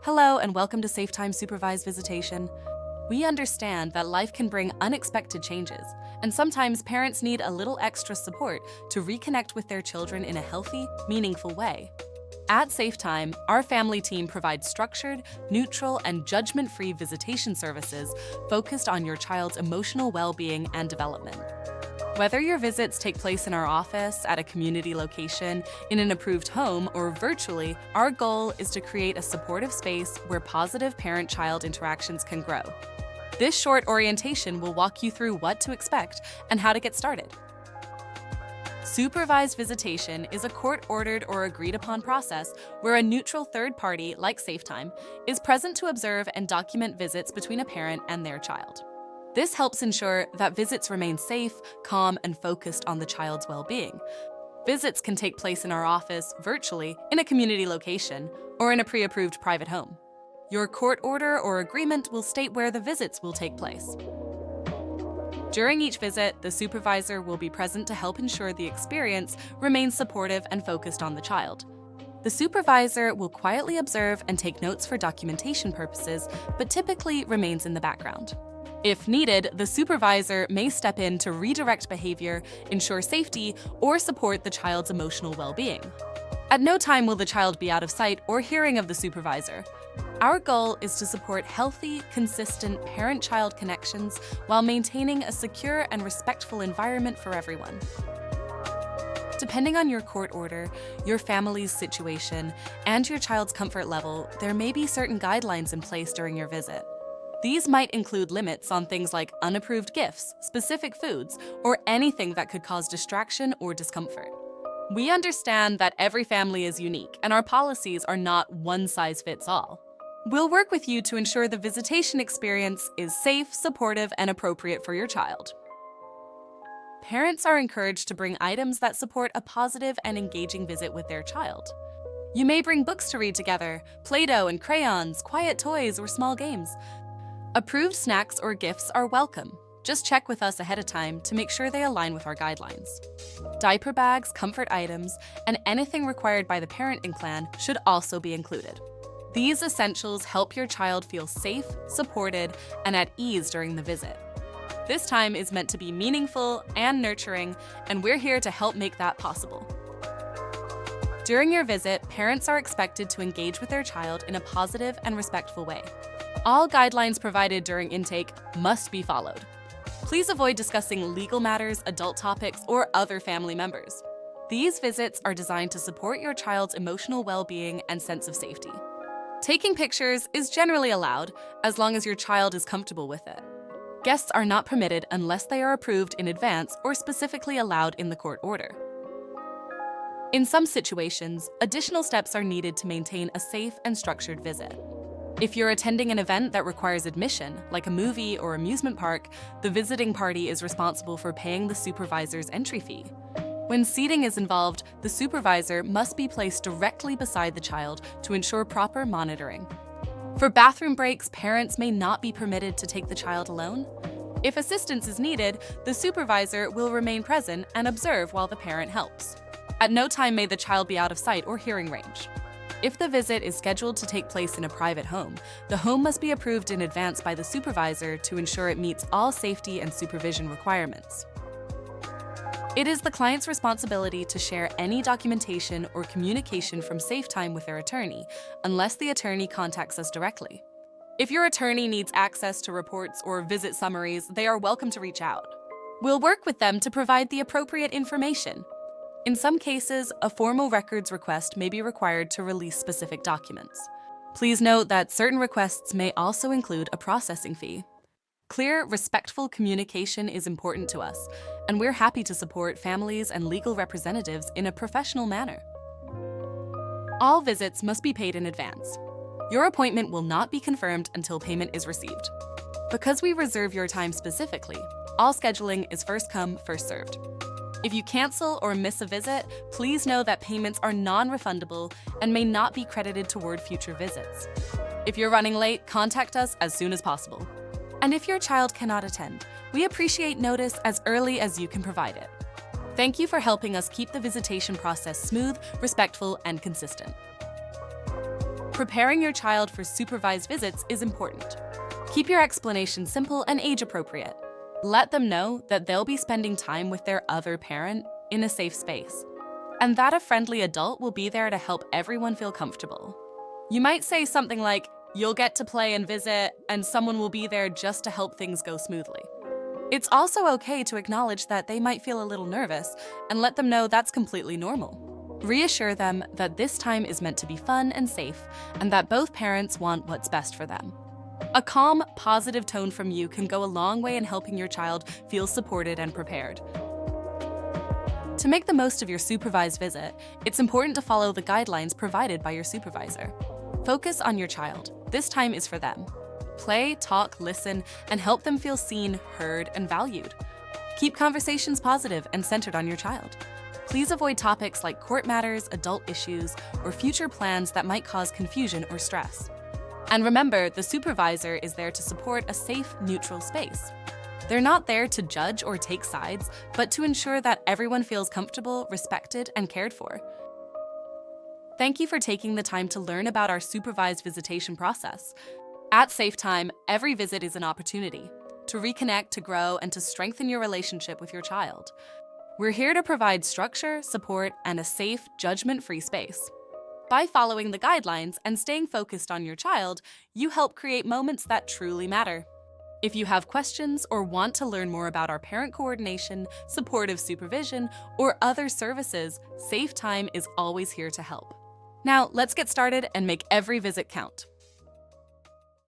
Hello and welcome to SafeTime Supervised Visitation. We understand that life can bring unexpected changes, and sometimes parents need a little extra support to reconnect with their children in a healthy, meaningful way. At SafeTime, our family team provides structured, neutral, and judgment-free visitation services focused on your child's emotional well-being and development. Whether your visits take place in our office, at a community location, in an approved home, or virtually, our goal is to create a supportive space where positive parent-child interactions can grow. This short orientation will walk you through what to expect and how to get started. Supervised visitation is a court-ordered or agreed-upon process where a neutral third party, like SafeTime, is present to observe and document visits between a parent and their child. This helps ensure that visits remain safe, calm, and focused on the child's well-being. Visits can take place in our office, virtually, in a community location, or in a pre-approved private home. Your court order or agreement will state where the visits will take place. During each visit, the supervisor will be present to help ensure the experience remains supportive and focused on the child. The supervisor will quietly observe and take notes for documentation purposes, but typically remains in the background. If needed, the supervisor may step in to redirect behavior, ensure safety, or support the child's emotional well-being. At no time will the child be out of sight or hearing of the supervisor. Our goal is to support healthy, consistent parent-child connections while maintaining a secure and respectful environment for everyone. Depending on your court order, your family's situation, and your child's comfort level, there may be certain guidelines in place during your visit. These might include limits on things like unapproved gifts, specific foods, or anything that could cause distraction or discomfort. We understand that every family is unique, and our policies are not one-size-fits-all. We'll work with you to ensure the visitation experience is safe, supportive, and appropriate for your child. Parents are encouraged to bring items that support a positive and engaging visit with their child. You may bring books to read together, Play-Doh and crayons, quiet toys, or small games. Approved snacks or gifts are welcome. Just check with us ahead of time to make sure they align with our guidelines. Diaper bags, comfort items, and anything required by the parenting plan should also be included. These essentials help your child feel safe, supported, and at ease during the visit. This time is meant to be meaningful and nurturing, and we're here to help make that possible. During your visit, parents are expected to engage with their child in a positive and respectful way. All guidelines provided during intake must be followed. Please avoid discussing legal matters, adult topics, or other family members. These visits are designed to support your child's emotional well-being and sense of safety. Taking pictures is generally allowed as long as your child is comfortable with it. Guests are not permitted unless they are approved in advance or specifically allowed in the court order. In some situations, additional steps are needed to maintain a safe and structured visit. If you're attending an event that requires admission, like a movie or amusement park, the visiting party is responsible for paying the supervisor's entry fee. When seating is involved, the supervisor must be placed directly beside the child to ensure proper monitoring. For bathroom breaks, parents may not be permitted to take the child alone. If assistance is needed, the supervisor will remain present and observe while the parent helps. At no time may the child be out of sight or hearing range. If the visit is scheduled to take place in a private home, the home must be approved in advance by the supervisor to ensure it meets all safety and supervision requirements. It is the client's responsibility to share any documentation or communication from SafeTime with their attorney, unless the attorney contacts us directly. If your attorney needs access to reports or visit summaries, they are welcome to reach out. We'll work with them to provide the appropriate information. In some cases, a formal records request may be required to release specific documents. Please note that certain requests may also include a processing fee. Clear, respectful communication is important to us, and we're happy to support families and legal representatives in a professional manner. All visits must be paid in advance. Your appointment will not be confirmed until payment is received. Because we reserve your time specifically, all scheduling is first come, first served. If you cancel or miss a visit, please know that payments are non-refundable and may not be credited toward future visits. If you're running late, contact us as soon as possible. And if your child cannot attend, we appreciate notice as early as you can provide it. Thank you for helping us keep the visitation process smooth, respectful, and consistent. Preparing your child for supervised visits is important. Keep your explanation simple and age-appropriate. Let them know that they'll be spending time with their other parent in a safe space, and that a friendly adult will be there to help everyone feel comfortable. You might say something like, "You'll get to play and visit, and someone will be there just to help things go smoothly." It's also okay to acknowledge that they might feel a little nervous and let them know that's completely normal. Reassure them that this time is meant to be fun and safe, and that both parents want what's best for them. A calm, positive tone from you can go a long way in helping your child feel supported and prepared. To make the most of your supervised visit, it's important to follow the guidelines provided by your supervisor. Focus on your child. This time is for them. Play, talk, listen, and help them feel seen, heard, and valued. Keep conversations positive and centered on your child. Please avoid topics like court matters, adult issues, or future plans that might cause confusion or stress. And remember, the supervisor is there to support a safe, neutral space. They're not there to judge or take sides, but to ensure that everyone feels comfortable, respected, and cared for. Thank you for taking the time to learn about our supervised visitation process. At SafeTime, every visit is an opportunity to reconnect, to grow, and to strengthen your relationship with your child. We're here to provide structure, support, and a safe, judgment-free space. By following the guidelines and staying focused on your child, you help create moments that truly matter. If you have questions or want to learn more about our parent coordination, supportive supervision, or other services, SafeTime is always here to help. Now, let's get started and make every visit count.